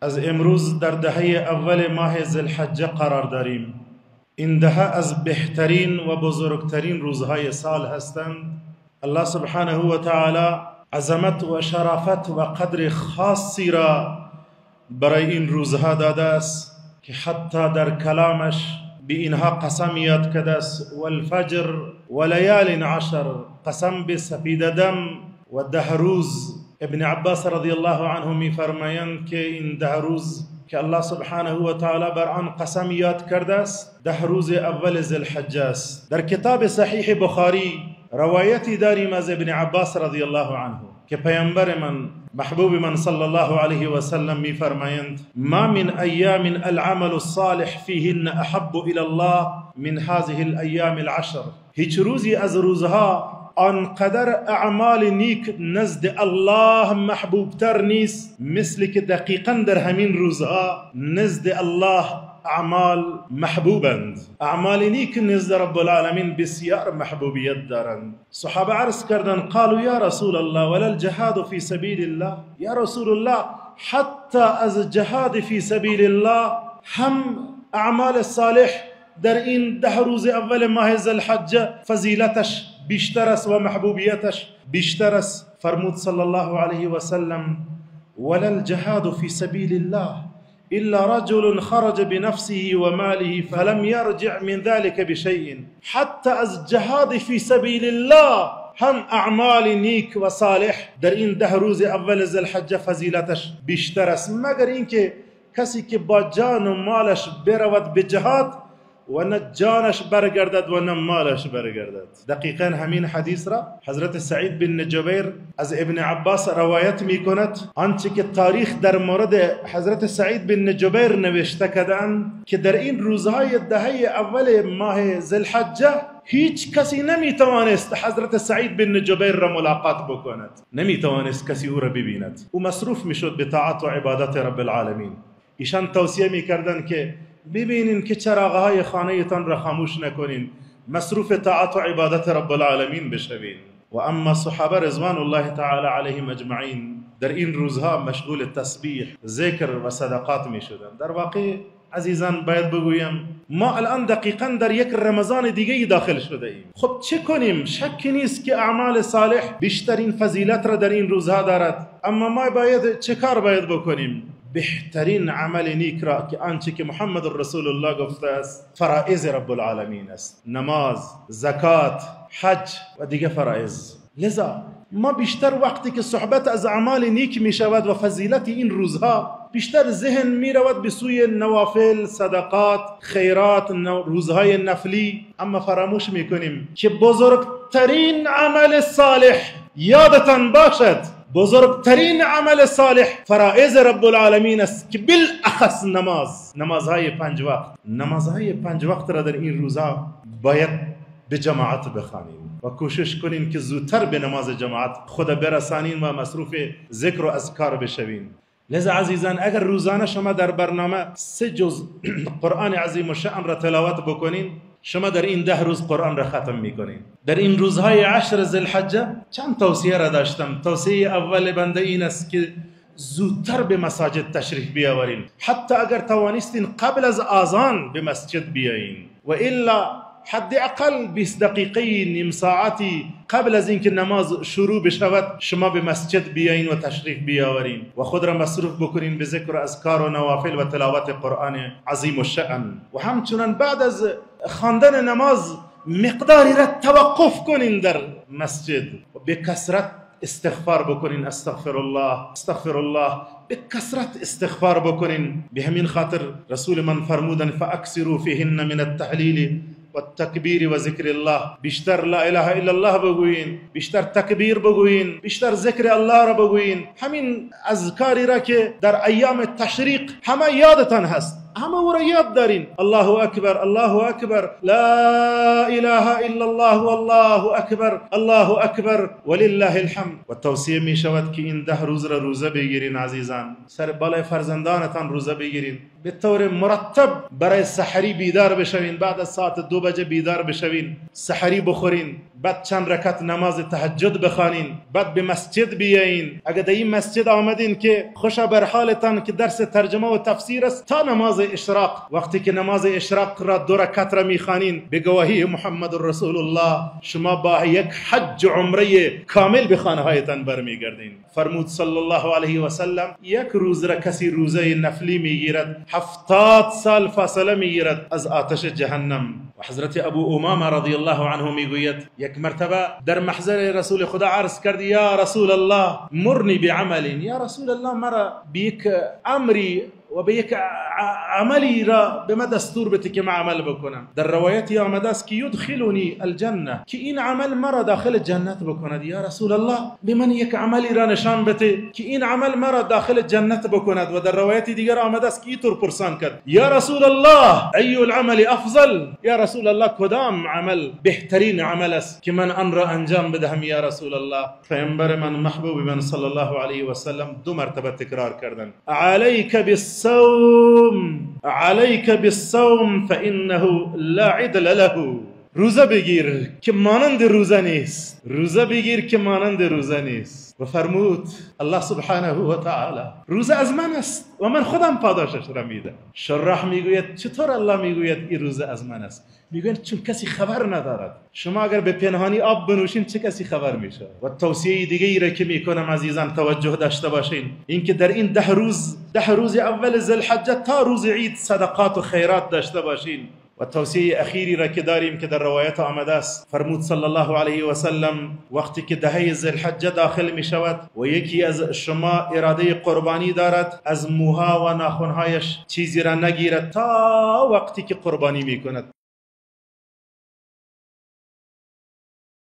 از امروز در دهه اول ماه ذوالحجه قرار داریم. این دهه از بهترین و بزرگترین روزهای سال هستند. الله سبحانه و تعالی عظمت و شرافت و قدر خاصی را برای این روزها داده است که حتی در کلامش به اینها قسم یاد کرده است: والفجر و لیال عشر، قسم به سپیددم و 10 روز. ابن عباس رضی الله عنه می فرمایند که این 10 روز که الله سبحانه و تعالی بر آن قسم یاد کرده است 10 روز اول ذوالحجه است. در کتاب صحیح بخاری روایتی داریم از ابن عباس رضی الله عنه که پیامبر من محبوب من صلی الله علیه و سلم می فرمایند: ما من ایام العمل الصالح فیهن احب الی الله من هذه الایام العشر. هیچ روزی از روزها آنقدر اعمال نیک نزد الله محبوب تر نیست مثل که دقیقا در همین روزها نزد الله اعمال محبوبند. اعمال نیک نزد رب العالمین بسیار محبوبیت دارند. صحابه عرض کردند: قالوا یا رسول الله ولا الجهاد فی سبیل الله. یا رسول الله، حتی از جهاد فی سبیل الله هم اعمال صالح در این 10 روز اول ماه ذوالحجه فضیلتش بیشتر است و محبوبیتش بیشتر است. فرمود صلی الله علیه و سلم: ولا الجهاد فی سبیل الله الا رجل خرج بنفسه و ماله فلم يرجع من ذلك بشيء. حتی از جهاد فی سبیل الله هم اعمال نیک و صالح در این 10 روز اول ذوالحجه فضیلتش بیشتر است، مگر اینکه کسی که با جان و مالش برود به جهاد و نه جانش برگردد و نه مالش برگردد. دقیقا همین حدیث را حضرت سعید بن جبیر از ابن عباس روایت می کند. آنچه که تاریخ در مورد حضرت سعید بن جبیر نوشته کردند که در این روزهای دهه اول ماه ذوالحجه هیچ کسی نمی توانست حضرت سعید بن جبیر را ملاقات بکند، نمی توانست کسی او را ببیند. او مصروف می شد به طاعت و عبادت رب العالمین. ایشان توصیه می کردند که ببینین که چراغهای خانه تان را خاموش نکنین، مصروف طاعت و عبادت رب العالمین بشوین. و اما صحابه رضوان الله تعالی علیهم اجمعین در این روزها مشغول تسبیح، ذکر و صدقات می شدند. در واقع عزیزان باید بگویم ما الان دقیقا در یک رمضان دیگه داخل شده ایم. خب چه کنیم؟ شکی نیست که اعمال صالح بیشترین فضیلت را در این روزها دارد، اما ما باید چه کار باید بکنیم؟ بهترین عمل نیک را که آنچه که محمد رسول الله گفته است فرائض رب العالمین است: نماز، زکات، حج و دیگه فرائض. لذا ما بیشتر وقتی که صحبت از اعمال نیک می شود و فضیلت این روزها، بیشتر ذهن می رود به سوی نوافل، صدقات، خیرات، روزهای نفلی، اما فراموش می کنیم که بزرگترین عمل صالح، یادتان باشد بزرگترین عمل صالح فرائض رب العالمین است که بالاخص نمازهای 5 وقت. نمازهای 5 وقت را در این روزها باید به جماعت بخوانیم و کوشش کنیم که زودتر به نماز جماعت خود برسانیم و مصروف ذکر و اذکار بشویم. لذا عزیزان، اگر روزانه شما در برنامه 3 جز قرآن عظیم الشأن را تلاوت بکنین، شما در این 10 روز قرآن را ختم میکنین. در این روزهای 10 ذوالحجه چند توصیه را داشتم. توصیه اول بنده این است که زودتر به مساجد تشریف بیاورین، حتی اگر توانستین قبل از آذان به مسجد بیایین، و الا حداقل 20 دقیقه، نیم ساعتی قبل از اینکه نماز شروع بشود شما به مسجد بیاین و تشریف بیاورین و خود را مصروف بکنین به ذکر و اذکار و نوافل و تلاوت قرآن عظیم الشأن. و همچنان بعد از خواندن نماز مقداری را توقف کنین در مسجد و به کثرت استغفار بکنین. استغفر الله، به کثرت استغفار بکنین. به همین خاطر رسول من فرمودن: فاکثروا فیهن من التهلیل و التکبیر و ذکر الله. بیشتر لا اله الا الله بگوین، بیشتر تکبیر بگوین، بیشتر ذکر الله را بگوین. همین اذکاری را که در ایام تشریق همه یادتان هست، همه او را یاد دارین: الله اکبر، الله اکبر، لا اله الا الله والله اکبر، الله اکبر ولله الحمد. و توصیه می شود که این 10 روز را روزه بگیرین عزیزان، سر بالای فرزندانتان روزه بگیرین، به طور مرتب برای سحری بیدار بشوین، بعد از ساعت 2 بجه بیدار بشوین، سحری بخورین، بعد چند رکعت نماز تهجد بخوانین، بعد به مسجد بیاین. اگر در این مسجد آمدین که خوش بر حالتان که درس ترجمه و تفسیر است تا نماز اشراق. وقتی که نماز اشراق را 2 رکعت را میخوانین، به گواهی محمد رسول الله شما با یک حج عمره کامل به خانه هایتان برمیگردین. فرمود صلی الله علیه و سلم یک روز را کسی روزه نفلی میگیرد 70 سال فاصله میگیرد از آتش جهنم. و حضرت ابو امامه رضی الله عنه میگوید یک مرتبه در محضر رسول خدا عرض کرد یا رسول الله مرنی بعمل، یا رسول الله مرا به یک امری و به یک عملی را به من دستور بده که من عمل بکنم. در روایتی آمده است که یدخلنی الجنه، که این عمل مرا داخل جنت بکند. یا رسول الله به من یک عملی را نشان بده که این عمل مرا داخل جنت بکند. و در روایتی دیگر آمده است که اینطور پرسان کرد یا رسول الله ای العمل افضل، یا رسول الله کدام عمل بهترین عمل است که من آن را انجام بدهم یا رسول الله. پیامبر من محبوب من صلی الله علیه و سلم 2 مرتبه تکرار کردند علیک عليك بالصوم فإنه لا عدل له. روزه بگیر که مانند روزه نیست، روزه بگیر که مانند روزه نیست. و فرمود الله سبحانه و تعالی روزه از من است و من خودم پاداشش را میدم. شراح میگوید چطور الله میگوید این روزه از من است؟ میگوید چون کسی خبر ندارد. شما اگر به پنهانی آب بنوشین چه کسی خبر میشه؟ و توصیه دیگه ای را که میکنم عزیزان توجه داشته باشین، این که در این 10 روز اول ذوالحجه تا روز عید صدقات و خیرات داشته باشین. و توصیه اخیری را که داریم که در روایت آمده است، فرمود صلی الله علیه و سلم وقتی که 10 ذوالحجه داخل می شود و یکی از شما اراده قربانی دارد، از موها و ناخنهایش چیزی را نگیرد تا وقتی که قربانی می کند.